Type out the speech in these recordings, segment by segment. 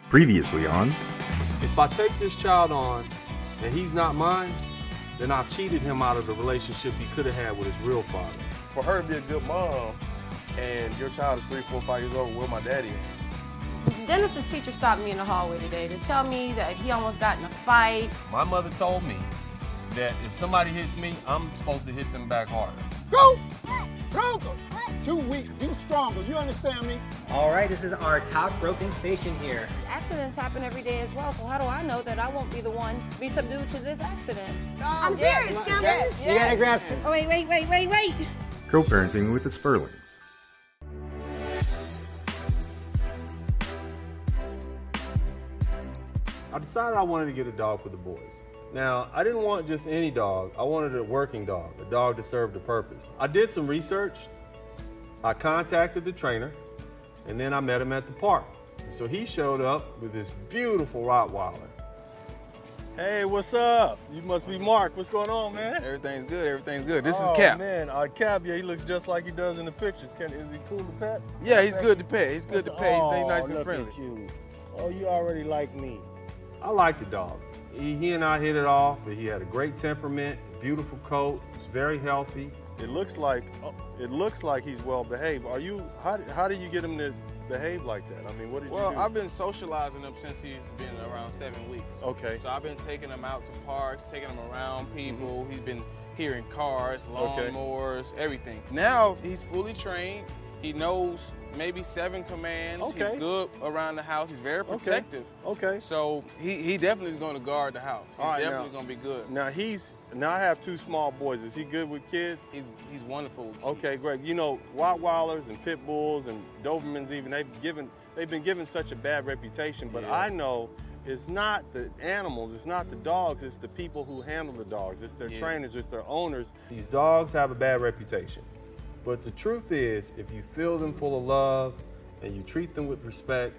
Previously on... If I take this child on and he's not mine, then I've cheated him out of the relationship he could have had with his real father. For her to be a good mom and your child is 3, 4, 5 years old, where my daddy is. Dennis's teacher stopped me in the hallway today to tell me that he almost got in a fight. My mother told me that if somebody hits me, I'm supposed to hit them back harder. Go! Stronger! Too weak, you stronger, you understand me? All right, this is our top roping station here. Accidents happen every day as well, so how do I know that I won't be the one to be subdued to this accident? I'm serious, Gilman. You gotta grab him. Oh, wait. Co-parenting with the Spurlings. I decided I wanted to get a dog for the boys. Now, I didn't want just any dog. I wanted a working dog, a dog that served a purpose. I did some research. I contacted the trainer, and then I met him at the park. So he showed up with this beautiful Rottweiler. Hey, what's up? You must be Mark. What's going on, man? Everything's good. This is Cap. Man, Cap, yeah, he looks just like he does in the pictures. Is he cool to pet? Yeah, he's good to pet. He's good to pet. He's nice and look friendly. at you. Oh, you already like me. I like the dog. He and I hit it off. He had a great temperament, beautiful coat, he's very healthy. It looks like he's well behaved. How do you get him to behave like that? I mean, what did you do? Well, I've been socializing him since he's been around 7 weeks. Okay. So I've been taking him out to parks, taking him around people. Mm-hmm. He's been hearing cars, lawnmowers, everything. Now he's fully trained. He knows maybe 7 commands. Okay. He's good around the house. He's very protective. Okay. So he definitely is going to guard the house. He's definitely going to be good. Now I have 2 small boys. Is he good with kids? He's wonderful with kids. Okay, great. You know, Rottweilers and Pit Bulls and Dobermans even, they've been given such a bad reputation, but I know it's not the animals, it's not the dogs, it's the people who handle the dogs. It's their trainers, it's their owners. These dogs have a bad reputation. But the truth is, if you fill them full of love and you treat them with respect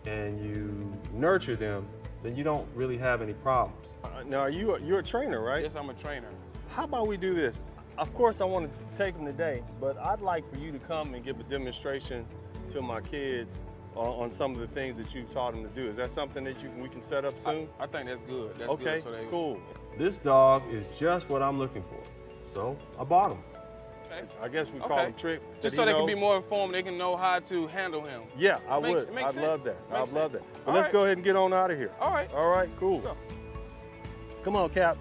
and you nurture them, then you don't really have any problems. Now, you're a trainer, right? Yes, I'm a trainer. How about we do this? Of course, I want to take them today, but I'd like for you to come and give a demonstration to my kids on some of the things that you've taught them to do. Is that something that we can set up soon? I think that's good. That's okay, good. So cool. This dog is just what I'm looking for, so I bought him. Okay. I guess we call him tricks. Just so they can be more informed, they can know how to handle him. Yeah, I would. I'd love that. I'd love that. But let's go ahead and get on out of here. All right. All right, cool. Let's go. Come on, Cap.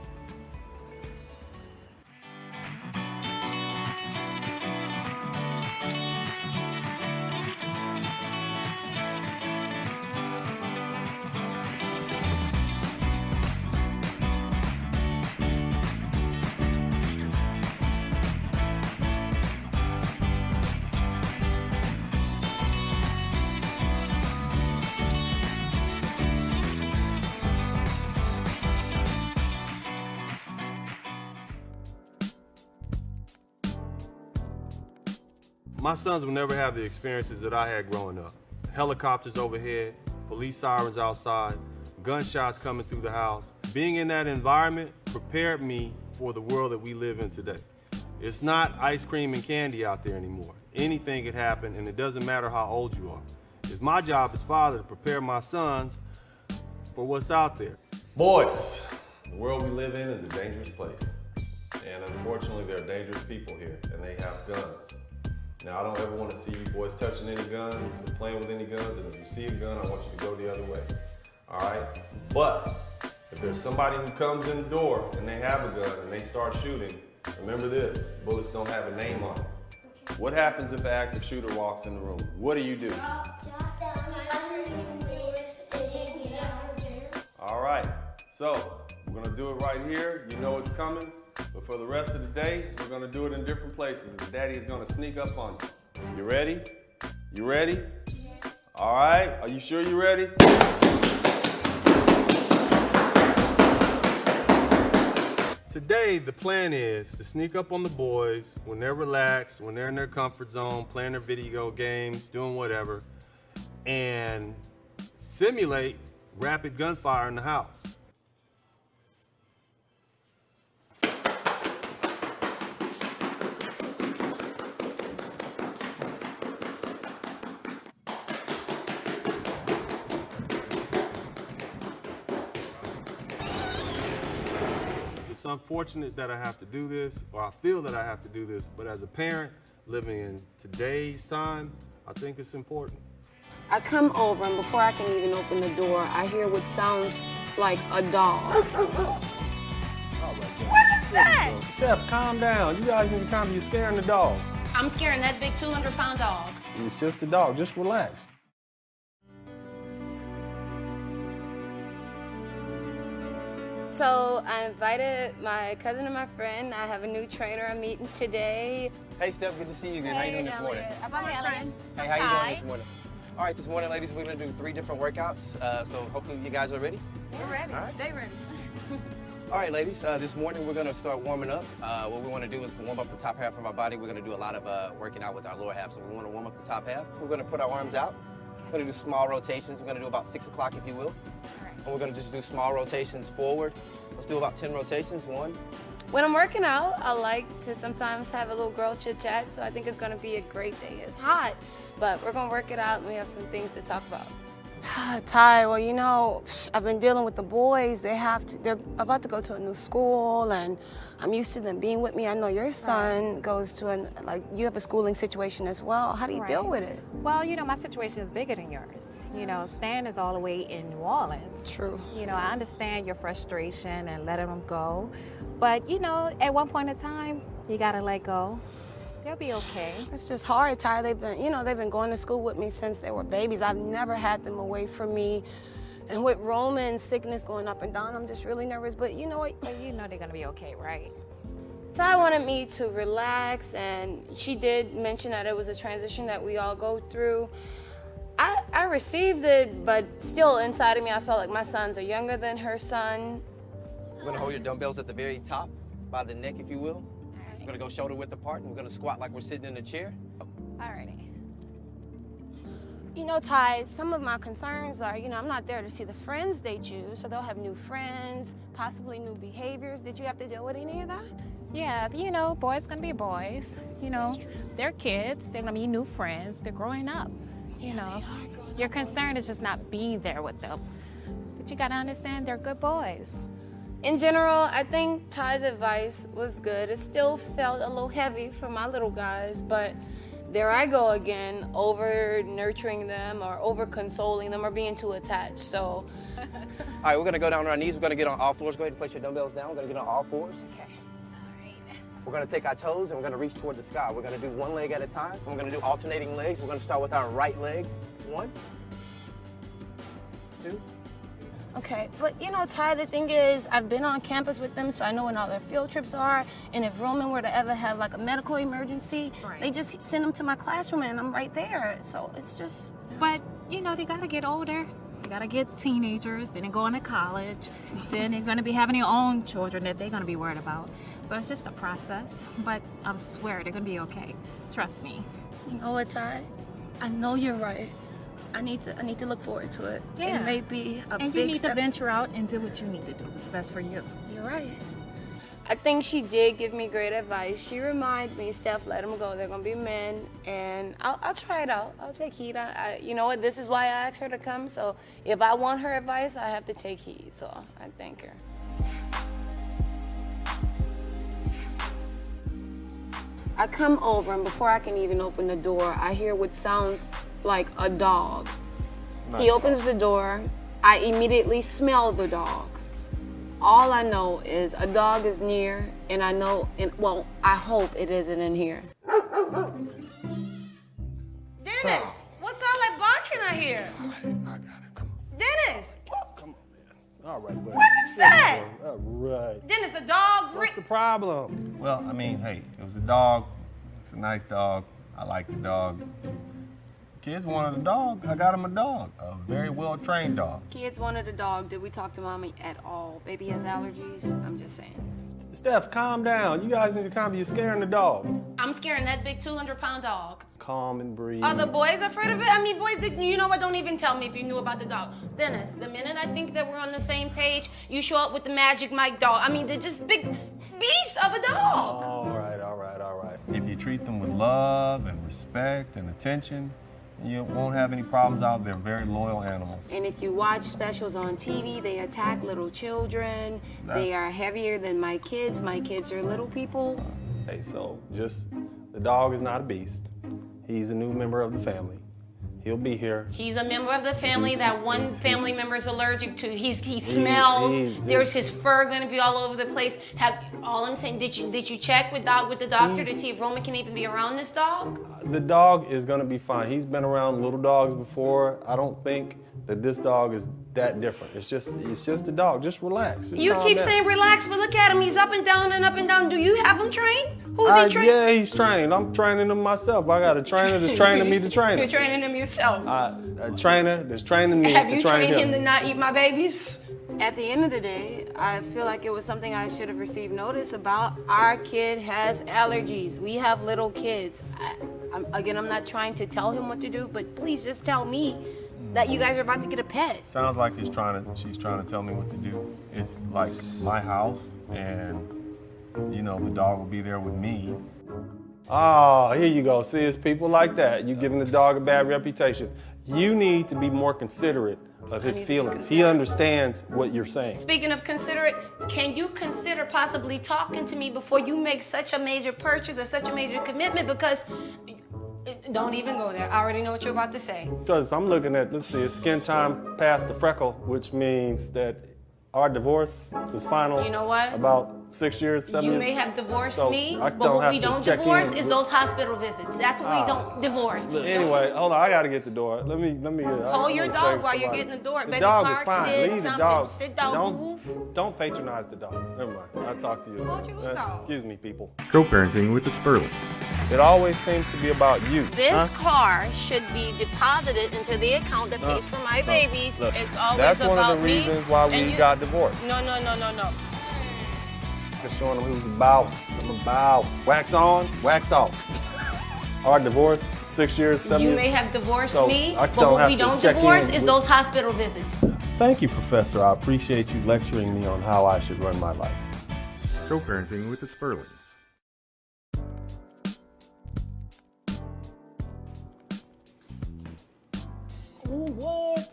My sons will never have the experiences that I had growing up. Helicopters overhead, police sirens outside, gunshots coming through the house. Being in that environment prepared me for the world that we live in today. It's not ice cream and candy out there anymore. Anything could happen, and it doesn't matter how old you are. It's my job as father to prepare my sons for what's out there. Boys, the world we live in is a dangerous place. And unfortunately, there are dangerous people here, and they have guns. Now, I don't ever want to see you boys touching any guns or playing with any guns, and if you see a gun, I want you to go the other way, all right? But if there's somebody who comes in the door and they have a gun and they start shooting, remember this, bullets don't have a name on it. What happens if an active shooter walks in the room? What do you do? All right, so we're gonna do it right here. You know it's coming. But for the rest of the day, we're gonna do it in different places. Daddy is gonna sneak up on you. You ready? You ready? Yeah. All right, are you sure you're ready? Today, the plan is to sneak up on the boys when they're relaxed, when they're in their comfort zone, playing their video games, doing whatever, and simulate rapid gunfire in the house. It's unfortunate that I have to do this, or I feel that I have to do this, but as a parent living in today's time, I think it's important. I come over, and before I can even open the door, I hear what sounds like a dog. What is that? Steph, calm down. You guys need to calm down. You're scaring the dog. I'm scaring that big 200-pound dog. It's just a dog. Just relax. So I invited my cousin and my friend. I have a new trainer I'm meeting today. Hey, Steph, good to see you again. How you doing this morning? How about Ellen? Hey, how you doing this morning? All right, this morning, ladies, we're gonna do 3 different workouts. So hopefully you guys are ready. We're ready. All right. Stay ready. All right, ladies, this morning we're gonna start warming up. What we wanna do is warm up the top half of our body. We're gonna do a lot of working out with our lower half. So we wanna warm up the top half. We're gonna put our arms out. We're gonna do small rotations. We're gonna do about 6 o'clock, if you will. And we're gonna just do small rotations forward. Let's do about 10 rotations. 1. When I'm working out, I like to sometimes have a little girl chit-chat, so I think it's gonna be a great day. It's hot, but we're gonna work it out and we have some things to talk about. Ty, well, you know, I've been dealing with the boys. They're about to go to a new school, and I'm used to them being with me. I know your son goes to you have a schooling situation as well. How do you deal with it? Well, you know, my situation is bigger than yours. You know, Stan is all the way in New Orleans. True. You know, I understand your frustration and letting them go, but you know, at one point in time, you gotta let go. They'll be okay. It's just hard, Ty. They've been going to school with me since they were babies. I've never had them away from me. And with Roman's sickness going up and down, I'm just really nervous. But you know what? But you know they're gonna be okay, right? Ty wanted me to relax, and she did mention that it was a transition that we all go through. I received it, but still inside of me, I felt like my sons are younger than her son. We're gonna hold your dumbbells at the very top, by the neck, if you will. We're gonna go shoulder width apart, and we're gonna squat like we're sitting in a chair. Alrighty. You know, Ty, some of my concerns are, I'm not there to see the friends they choose, so they'll have new friends, possibly new behaviors. Did you have to deal with any of that? Yeah, you know, boys gonna be boys. You know, they're kids. They're gonna be new friends. They're growing up. You know, your concern is just not being there with them. But you gotta understand they're good boys. In general, I think Ty's advice was good. It still felt a little heavy for my little guys, but there I go again, over nurturing them or over consoling them or being too attached. So, All right, we're gonna go down on our knees. We're gonna get on all fours. Go ahead and place your dumbbells down. We're gonna get on all fours. okay. We're gonna take our toes and we're gonna reach toward the sky. We're gonna do one leg at a time. We're gonna do alternating legs. We're gonna start with our right leg. 1, 2. Okay, but Ty, the thing is, I've been on campus with them, so I know when all their field trips are, and if Roman were to ever have like a medical emergency, they just send him to my classroom and I'm right there. So it's just... But, you know, they gotta get older. They gotta get teenagers, then they go into college, then they're gonna be having their own children that they're gonna be worried about. So it's just a process, but I swear they're gonna be okay. Trust me. You know what, Ty? I know you're right. I need to look forward to it. Yeah. It may be a And big you need step. to venture out and do what you need to do. It's best for you. You're right. I think she did give me great advice. She reminded me, Steph, let them go. They're gonna be men, and I'll try it out. I'll take heed. You know what? This is why I asked her to come. So if I want her advice, I have to take heed. So I thank her. I come over, and before I can even open the door, I hear what sounds like a dog. He opens the door. I immediately smell the dog. All I know is a dog is near, and I know, I hope it isn't in here. Dennis, what's all that barking I hear? I got it. Come on. Dennis, Come on, man. All right, buddy. what is that? All right. Dennis, a dog. What's the problem? Well, I mean, hey, it was a dog. It's a nice dog. I like the dog. Kids wanted a dog. I got him a dog. A very well-trained dog. Kids wanted a dog. Did we talk to mommy at all? Baby has allergies. I'm just saying. Steph, calm down. You guys need to calm down. You're scaring the dog. I'm scaring that big 200-pound dog. Calm and breathe. Are the boys afraid of it? I mean, boys, you know what? Don't even tell me if you knew about the dog. Dennis, the minute I think that we're on the same page, you show up with the Magic Mike dog. I mean, they're just big beasts of a dog. All right. If you treat them with love and respect and attention, You won't have any problems out there. Very loyal animals. And if you watch specials on TV, they attack little children. They are heavier than my kids. My kids are little people. Hey, so just, the dog is not a beast. He's a new member of the family. He'll be here. He's a member of the family that one family member is allergic to. He smells. There's his fur going to be all over the place. All I'm saying, did you check with the doctor to see if Roman can even be around this dog? The dog is going to be fine. He's been around little dogs before. I don't think that this dog is that different. It's just a dog. Just relax. Just You calm keep down. saying relax, but look at him. He's up and down and up and down. Do you have him trained? Who's he trained? Yeah, he's trained. I'm training him myself. I got a trainer that's training me to train him. You're training him yourself. A trainer that's training me Have to you train trained him him. to not eat my babies? At the end of the day, I feel like it was something I should have received notice about. Our kid has allergies. We have little kids. I'm not trying to tell him what to do, but please just tell me that you guys are about to get a pet. Sounds like she's trying to tell me what to do. It's like my house, and you know, the dog will be there with me. Oh, here you go. See, it's people like that. You giving the dog a bad reputation. You need to be more considerate of his feelings. He understands what you're saying. Speaking of considerate, can you consider possibly talking to me before you make such a major purchase or such a major commitment? Because don't even go there. I already know what you're about to say. Because I'm looking at, let's see, it's skin time past the freckle, which means that our divorce is final. You know what? About 6 years, 7 years. You may have divorced So me, I but don't what have we to don't check divorce in. is those hospital visits. That's what we don't divorce. Anyway, hold on, I gotta get the door. Let me Hold your dog while you're getting the door. The Baby dog park, is fine. sit, Leave the something. dog. Sit down, Don't patronize the dog. Never mind. I'll talk to you. Hold your dog. Excuse me, people. Co-parenting with the Spurlings. It always seems to be about you. This huh? car should be deposited into the account that pays for my babies. Look, It's always that's about one of the me. reasons why we and you- got divorced. No. Just showing him who's the boss. I'm a boss. Wax on, waxed off. Our divorce, 6 years, 7 You years. may have divorced So, me, I but don't what have we to don't check divorce in is with- those hospital visits. Thank you, Professor. I appreciate you lecturing me on how I should run my life. Co-parenting with the Spurlings. What?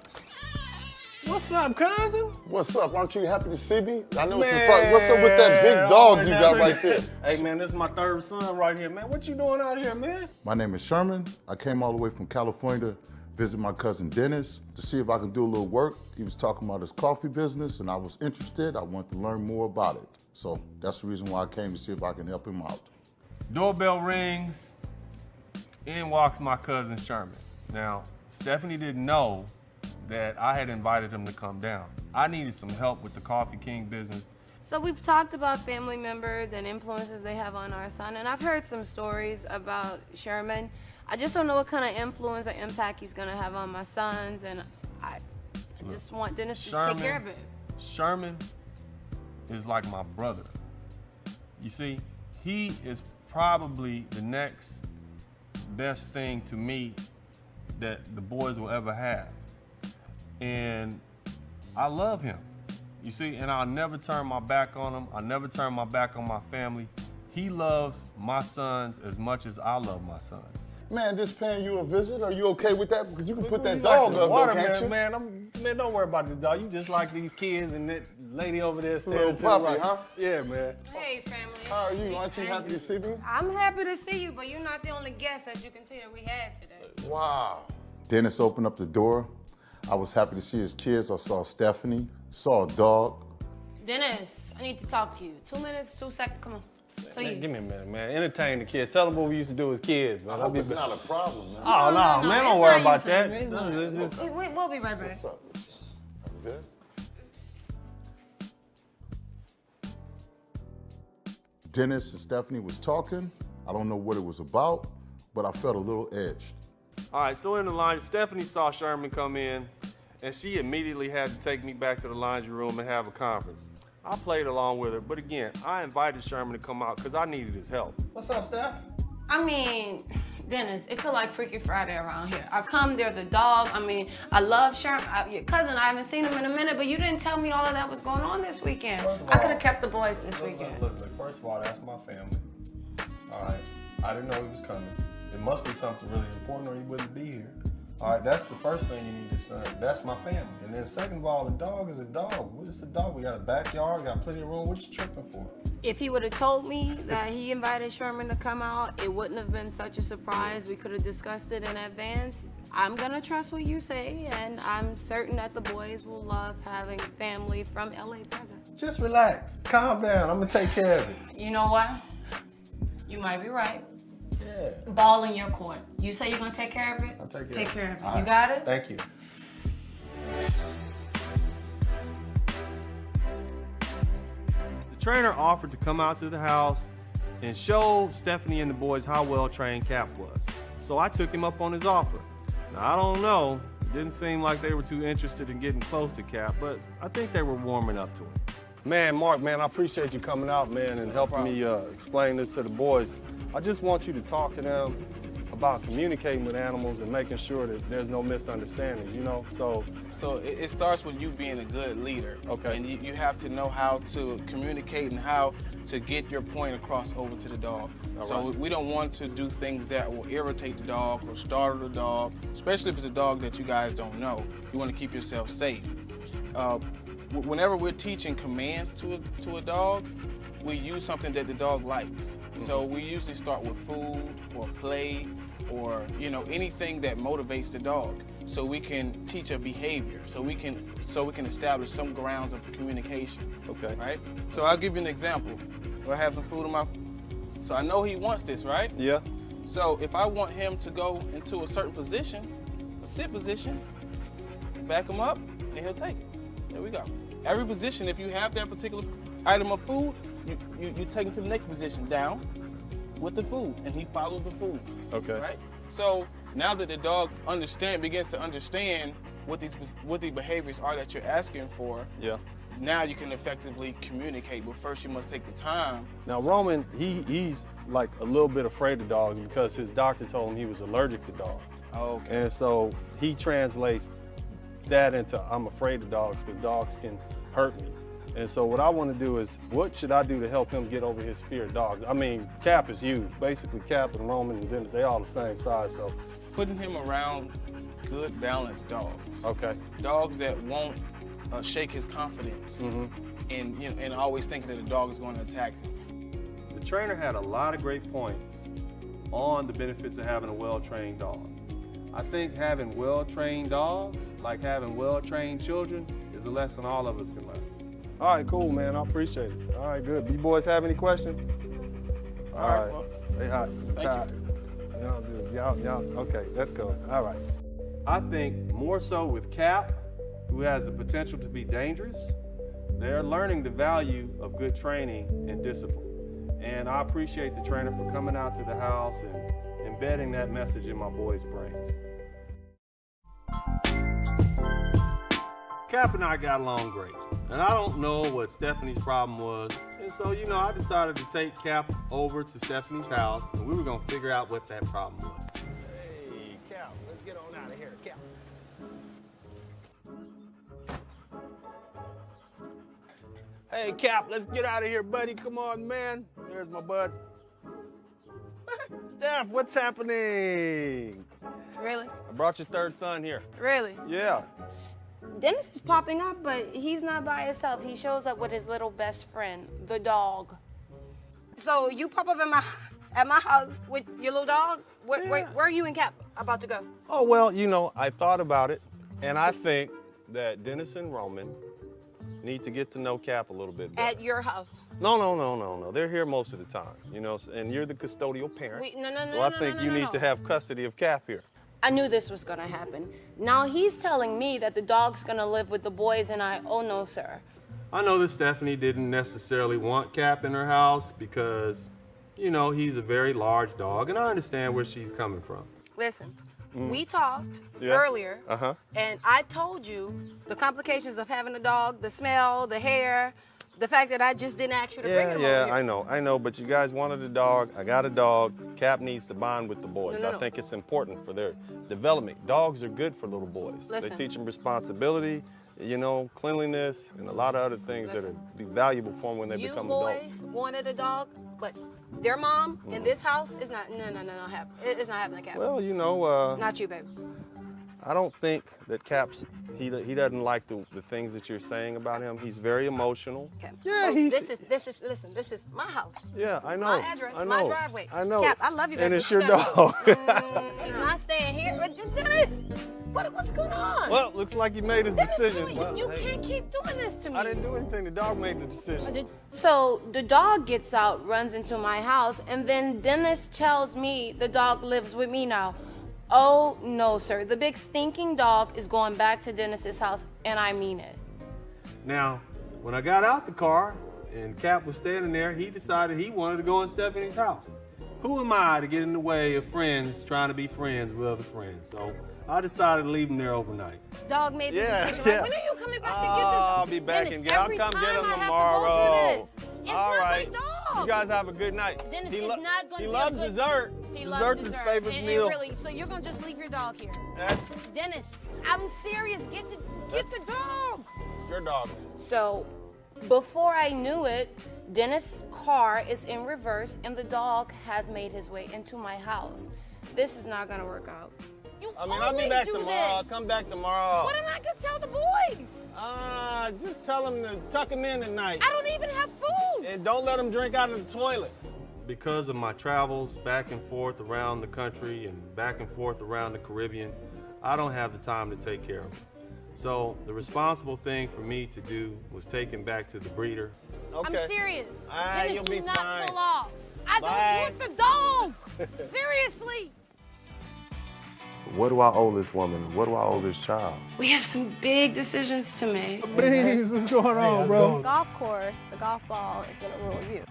What's up, cousin? What's up? Aren't you happy to see me? I know it's Man, surprised. What's up with that big dog always you got happy. right there? Hey, man, this is my third son right here, man. What you doing out here, man? My name is Sherman. I came all the way from California to visit my cousin Dennis to see if I can do a little work. He was talking about his coffee business and I was interested. I wanted to learn more about it. So that's the reason why I came to see if I can help him out. Doorbell rings. In walks my cousin Sherman. Now, Stephanie didn't know that I had invited him to come down. I needed some help with the Coffee King business. So we've talked about family members and influences they have on our son, and I've heard some stories about Sherman. I just don't know what kind of influence or impact he's gonna have on my sons, and I just want Dennis to take care of it. Sherman is like my brother. You see, he is probably the next best thing to me that the boys will ever have. And I love him. You see, and I'll never turn my back on him. I'll never turn my back on my family. He loves my sons as much as I love my sons. Man, just paying you a visit. Are you okay with that? Because you can put that You dog like the up there, can't you? man, man, don't worry about this dog. You just like these kids and that lady over there standing Little to the puppy, right. huh? Yeah, man. Hey, family. How are you? Aren't you happy to see me? I'm happy to see you, but you're not the only guest, as you can see, that we had today. Wow. Dennis opened up the door. I was happy to see his kids. I saw Stephanie, saw a dog. Dennis, I need to talk to you. 2 minutes, 2 seconds, come on. Please. Man, give me a minute, man. Entertain the kids. Tell them what we used to do as kids, man. I hope it's not a problem, man. Oh, no, man, it's don't worry not about your that. favorite. It's not. It's just- We'll be right back. What's up? I'm good. Dennis and Stephanie was talking. I don't know what it was about, but I felt a little edged. All right, so in the line, Stephanie saw Sherman come in, and she immediately had to take me back to the laundry room and have a conference. I played along with her, but again, I invited Sherman to come out because I needed his help. What's up, Steph? I mean, Dennis, it feel like Freaky Friday around here. I come, there's a dog. I mean, I love Sherman. Your cousin, I haven't seen him in a minute, but you didn't tell me all of that was going on this weekend. I could have kept the boys this weekend. Look, first of all, that's my family. All right, I didn't know he was coming. It must be something really important or he wouldn't be here. All right, that's the first thing you need to understand. That's my family. And then second of all, the dog is a dog. What is a dog? We got a backyard, got plenty of room. What you tripping for? If he would have told me that he invited Sherman to come out, it wouldn't have been such a surprise. We could have discussed it in advance. I'm gonna trust what you say, and I'm certain that the boys will love having family from LA present. Just relax. Calm down. I'm gonna take care of it. You know what? You might be right. Yeah. Ball in your court. You say you're gonna take care of it? I'll take care Take of it. care of it. All You right. got it? Thank you. The trainer offered to come out to the house and show Stephanie and the boys how well trained Cap was. So I took him up on his offer. Now, I don't know, it didn't seem like they were too interested in getting close to Cap, but I think they were warming up to him. Man, Mark, man, I appreciate you coming out, man, and helping me explain this to the boys. I just want you to talk to them about communicating with animals and making sure that there's no misunderstanding, you know? So it starts with you being a good leader. Okay. And you have to know how to communicate and how to get your point across over to the dog. So we don't want to do things that will irritate the dog or startle the dog, especially if it's a dog that you guys don't know. You want to keep yourself safe. Whenever we're teaching commands to a dog, we use something that the dog likes. So we usually start with food or play or anything that motivates the dog, so we can teach a behavior, so we can establish some grounds of communication. Okay. Right? So I'll give you an example. Do I have some food in my? So I know he wants this, right? Yeah. So if I want him to go into a certain position, a sit position, back him up, and he'll take it. There we go. Every position, if you have that particular item of food, you take him to the next position down with the food, and he follows the food. Okay. Right? So now that the dog begins to understand what the behaviors are that you're asking for, Yeah. now you can effectively communicate. But first, you must take the time. Now, Roman, he's like a little bit afraid of dogs because his doctor told him he was allergic to dogs. Oh, okay. And so he translates that into I'm afraid of dogs because dogs can hurt me. And so what I want to do is, what should I do to help him get over his fear of dogs? I mean, Cap is huge. Basically, Cap and Roman and Dennis, they all the same size. So Putting him around good, balanced dogs. Okay. Dogs that won't shake his confidence and always thinking that the dog is going to attack him. The trainer had a lot of great points on the benefits of having a well-trained dog. I think having well-trained dogs, like having well-trained children, is a lesson all of us can learn. all right, cool, man. I appreciate it. All right, good. You boys have any questions? All right, well, Hey, all right. thank Y'all good. Y'all. Okay, let's go. All right. I think more so with Cap, who has the potential to be dangerous, they're learning the value of good training and discipline. And I appreciate the trainer for coming out to the house and embedding that message in my boys' brains. Cap and I got along great, and I don't know what Stephanie's problem was, and so, I decided to take Cap over to Stephanie's house, and we were gonna figure out what that problem was. Hey, Cap, let's get on out of here, Cap. Hey, Cap, let's get out of here, buddy. Come on, man. There's my bud. Steph, what's happening? Really? I brought your third son here. Really? Yeah. Dennis is popping up, but he's not by himself. He shows up with his little best friend, the dog. So you pop up at my house with your little dog? Where are you and Cap about to go? Oh, well, I thought about it, and I think that Dennis and Roman need to get to know Cap a little bit better. At your house? No. They're here most of the time, and you're the custodial parent. So I think you need to have custody of Cap here. I knew this was gonna happen. Now he's telling me that the dog's gonna live with the boys and oh no, sir. I know that Stephanie didn't necessarily want Cap in her house because, he's a very large dog, and I understand where she's coming from. Listen, we talked earlier, and I told you the complications of having a dog, the smell, the hair, the fact that I just didn't ask you to bring him over here. I know, but you guys wanted a dog. I got a dog. Cap needs to bond with the boys. No. I think it's important for their development. Dogs are good for little boys. Listen. They teach them responsibility, cleanliness, and a lot of other things that are be valuable for them when they become adults. You boys wanted a dog, but their mom in this house is not, no, it's not happening, Cap. Well, Not you, baby. I don't think that Cap's, he doesn't like the things that you're saying about him. He's very emotional. Okay. Yeah, so he's... listen, this is my house. Yeah, I know. My address, I know. my driveway. I know. Cap, I love you, baby. And it's your Dennis. dog. He's not staying here. Dennis, what's going on? Well, looks like he made his Dennis, decision. you can't keep doing this to me. I didn't do anything. The dog made the decision. So the dog gets out, runs into my house, and then Dennis tells me the dog lives with me now. Oh, no, sir. The big stinking dog is going back to Dennis's house, and I mean it. Now, when I got out the car and Cap was standing there, he decided he wanted to go in Stephanie's house. Who am I to get in the way of friends trying to be friends with other friends? So I decided to leave him there overnight. Dog made the decision. Yeah. Right? When are you coming back to get this dog? I'll be back Dennis, and get. I'll every come time get him I have to tomorrow. go through this. It's All not right. my dog. You guys have a good night. Dennis he is not going to be He a loves good... dessert. He Dessert's loves his dessert. favorite and meal. Really, so you're going to just leave your dog here? That's Dennis, I'm serious. Get the dog. it's your dog. So before I knew it, Dennis' car is in reverse and the dog has made his way into my house. This is not going to work out. I'll be back tomorrow. This. Come back tomorrow. What am I going to tell the boys? Just tell them to tuck him in tonight. I don't even have food. And don't let him drink out of the toilet. Because of my travels back and forth around the country and back and forth around the Caribbean, I don't have the time to take care of him. So the responsible thing for me to do was take him back to the breeder. Okay. I'm serious. You'll Dennis, be do not fine. pull off. I don't want the dog. Seriously. What do I owe this woman? What do I owe this child? We have some big decisions to make. Please, what's going on, bro? Golf course, the golf ball is going to ruin you.